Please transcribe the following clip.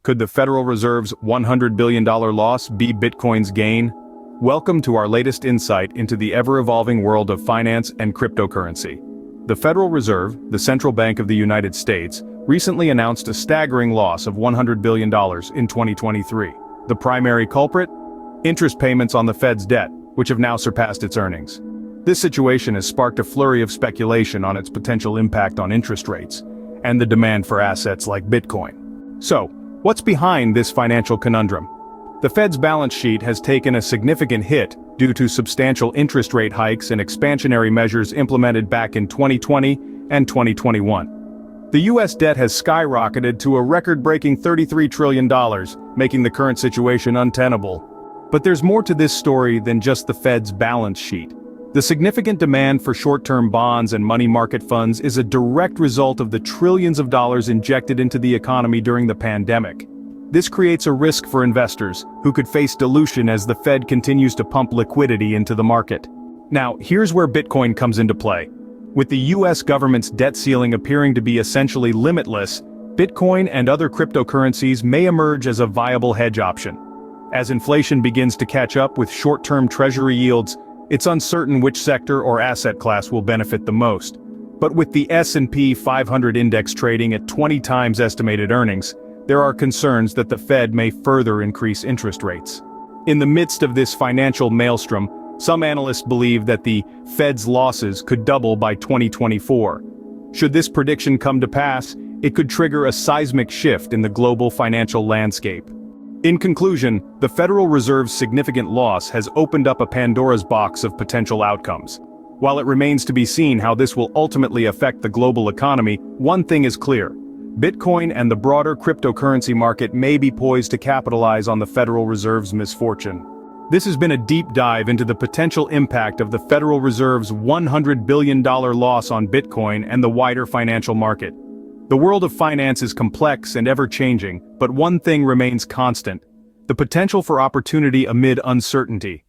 Could the Federal Reserve's $100 billion loss be Bitcoin's gain? Welcome to our latest insight into the ever-evolving world of finance and cryptocurrency. The Federal Reserve, the central bank of the United States, recently announced a staggering loss of $100 billion in 2023. The primary culprit? Interest payments on the Fed's debt, which have now surpassed its earnings. This situation has sparked a flurry of speculation on its potential impact on interest rates and the demand for assets like Bitcoin. So, what's behind this financial conundrum? The Fed's balance sheet has taken a significant hit due to substantial interest rate hikes and expansionary measures implemented back in 2020 and 2021. The U.S. debt has skyrocketed to a record-breaking $33 trillion, making the current situation untenable. But there's more to this story than just the Fed's balance sheet. The significant demand for short-term bonds and money market funds is a direct result of the trillions of dollars injected into the economy during the pandemic. This creates a risk for investors, who could face dilution as the Fed continues to pump liquidity into the market. Now, here's where Bitcoin comes into play. With the US government's debt ceiling appearing to be essentially limitless, Bitcoin and other cryptocurrencies may emerge as a viable hedge option. As inflation begins to catch up with short-term treasury yields, it's uncertain which sector or asset class will benefit the most. But with the S&P 500 index trading at 20 times estimated earnings, there are concerns that the Fed may further increase interest rates. In the midst of this financial maelstrom, some analysts believe that the Fed's losses could double by 2024. Should this prediction come to pass, it could trigger a seismic shift in the global financial landscape. In conclusion, the Federal Reserve's significant loss has opened up a Pandora's box of potential outcomes. While it remains to be seen how this will ultimately affect the global economy, one thing is clear: Bitcoin and the broader cryptocurrency market may be poised to capitalize on the Federal Reserve's misfortune. This has been a deep dive into the potential impact of the Federal Reserve's $100 billion loss on Bitcoin and the wider financial market. The world of finance is complex and ever-changing, but one thing remains constant: the potential for opportunity amid uncertainty.